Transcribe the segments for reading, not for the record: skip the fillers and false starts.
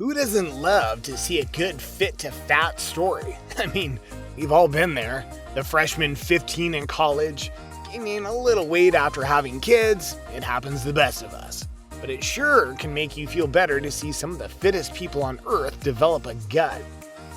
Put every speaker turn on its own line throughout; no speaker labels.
Who doesn't love to see a good fit to fat story? I mean, we've all been there. The freshman 15 in college, gaining a little weight after having kids. It happens to the best of us. But it sure can make you feel better to see some of the fittest people on earth develop a gut.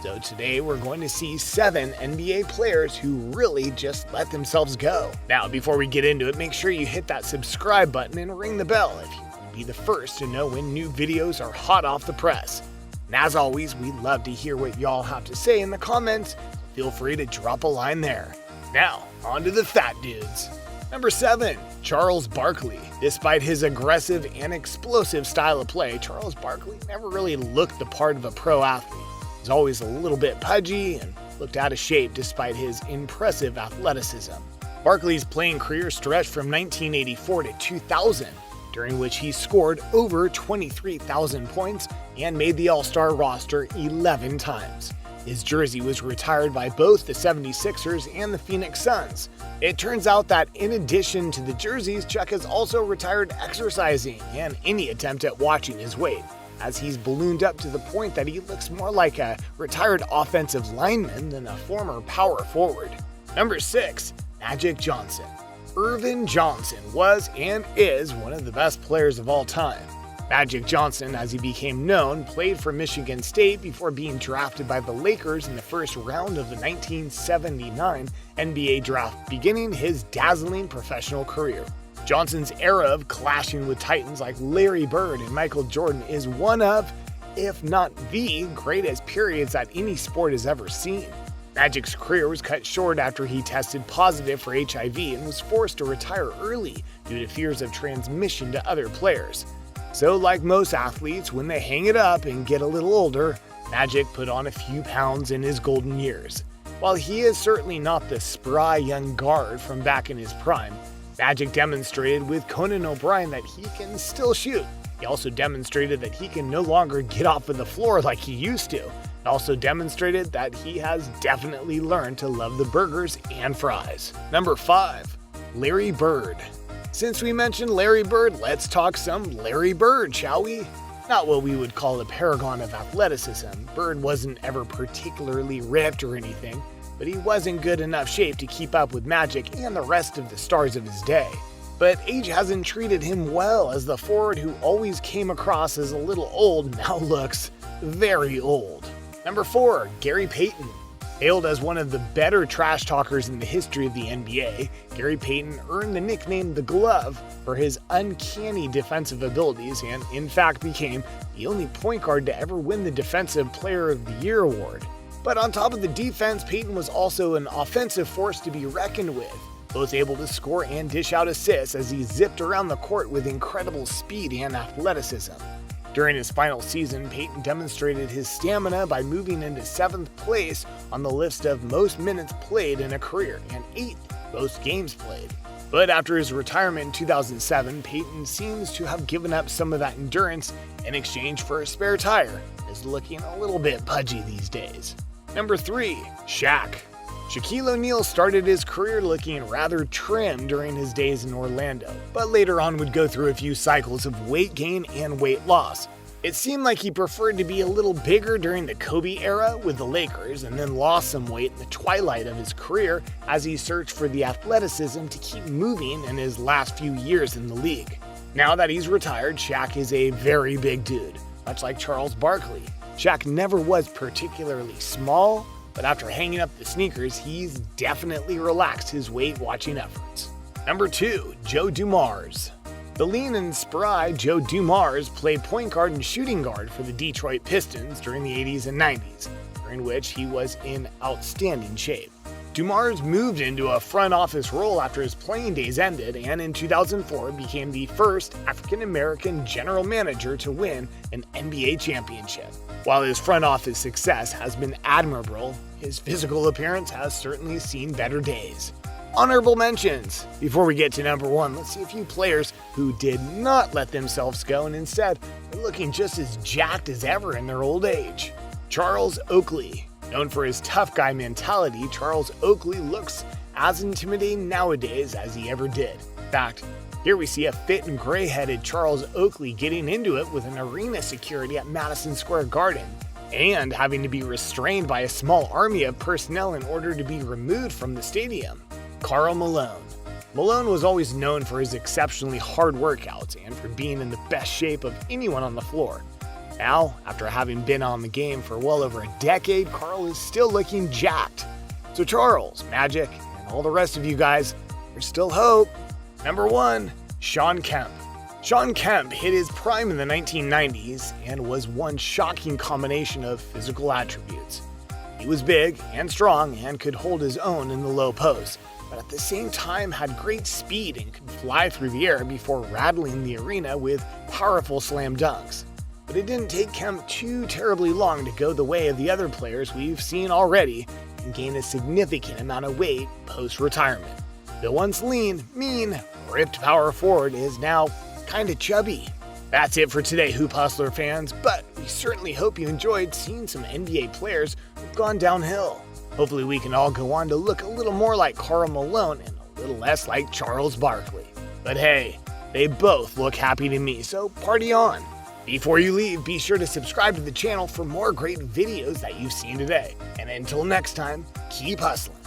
So today we're going to see 7 NBA players who really just let themselves go. Now, before we get into it, make sure you hit that subscribe button and ring the bell if you want to be the first to know when new videos are hot off the press. And as always, we love to hear what y'all have to say in the comments. Feel free to drop a line there. Now, on to the fat dudes. Number 7, Charles Barkley. Despite his aggressive and explosive style of play, Charles Barkley never really looked the part of a pro athlete. He's always a little bit pudgy and looked out of shape despite his impressive athleticism. Barkley's playing career stretched from 1984 to 2000, during which he scored over 23,000 points and made the All-Star roster 11 times. His jersey was retired by both the 76ers and the Phoenix Suns. It turns out that in addition to the jerseys, Chuck has also retired exercising and any attempt at watching his weight, as he's ballooned up to the point that he looks more like a retired offensive lineman than a former power forward. Number 6, Magic Johnson. Earvin Johnson was and is one of the best players of all time. Magic Johnson, as he became known, played for Michigan State before being drafted by the Lakers in the first round of the 1979 NBA draft, beginning his dazzling professional career. Johnson's era of clashing with titans like Larry Bird and Michael Jordan is one of, if not the greatest periods that any sport has ever seen. Magic's career was cut short after he tested positive for HIV and was forced to retire early due to fears of transmission to other players. So like most athletes, when they hang it up and get a little older, Magic put on a few pounds in his golden years. While he is certainly not the spry young guard from back in his prime, Magic demonstrated with Conan O'Brien that he can still shoot. He also demonstrated that he can no longer get off of the floor like he used to. He also demonstrated that he has definitely learned to love the burgers and fries. Number 5, Larry Bird. Since we mentioned Larry Bird, let's talk some Larry Bird, shall we? Not what we would call a paragon of athleticism. Bird wasn't ever particularly ripped or anything, but he was in good enough shape to keep up with Magic and the rest of the stars of his day. But age hasn't treated him well, as the forward who always came across as a little old now looks very old. Number 4, Gary Payton. Hailed as one of the better trash talkers in the history of the NBA, Gary Payton earned the nickname The Glove for his uncanny defensive abilities and, in fact, became the only point guard to ever win the Defensive Player of the Year award. But on top of the defense, Payton was also an offensive force to be reckoned with, both able to score and dish out assists as he zipped around the court with incredible speed and athleticism. During his final season, Payton demonstrated his stamina by moving into 7th place on the list of most minutes played in a career and 8th most games played. But after his retirement in 2007, Payton seems to have given up some of that endurance in exchange for a spare tire, and is looking a little bit pudgy these days. Number 3, Shaq. Shaquille O'Neal started his career looking rather trim during his days in Orlando, but later on would go through a few cycles of weight gain and weight loss. It seemed like he preferred to be a little bigger during the Kobe era with the Lakers, and then lost some weight in the twilight of his career as he searched for the athleticism to keep moving in his last few years in the league. Now that he's retired, Shaq is a very big dude, much like Charles Barkley. Shaq never was particularly small, but after hanging up the sneakers, he's definitely relaxed his weight-watching efforts. Number 2, Joe Dumars. The lean and spry Joe Dumars played point guard and shooting guard for the Detroit Pistons during the 80s and 90s, during which he was in outstanding shape. Dumars moved into a front office role after his playing days ended, and in 2004 became the first African-American general manager to win an NBA championship. While his front office success has been admirable, his physical appearance has certainly seen better days. Honorable mentions. Before we get to number 1, let's see a few players who did not let themselves go and instead are looking just as jacked as ever in their old age. Charles Oakley. Known for his tough guy mentality, Charles Oakley looks as intimidating nowadays as he ever did. In fact, Here we see a fit and gray-headed Charles Oakley getting into it with an arena security at Madison Square Garden, and having to be restrained by a small army of personnel in order to be removed from the stadium. Karl Malone. Malone was always known for his exceptionally hard workouts and for being in the best shape of anyone on the floor. Now, after having been on the game for well over a decade, Karl is still looking jacked. So Charles, Magic, and all the rest of you guys, there's still hope. Number 1, Shawn Kemp. Shawn Kemp hit his prime in the 1990s and was one shocking combination of physical attributes. He was big and strong and could hold his own in the low post, but at the same time had great speed and could fly through the air before rattling the arena with powerful slam dunks. But it didn't take Kemp too terribly long to go the way of the other players we've seen already and gain a significant amount of weight post-retirement. The once lean, mean, ripped power forward is now kinda chubby. That's it for today, Hoop Hustler fans, but we certainly hope you enjoyed seeing some NBA players who've gone downhill. Hopefully we can all go on to look a little more like Karl Malone and a little less like Charles Barkley. But hey, they both look happy to me, so party on. Before you leave, be sure to subscribe to the channel for more great videos that you've seen today. And until next time, keep hustling.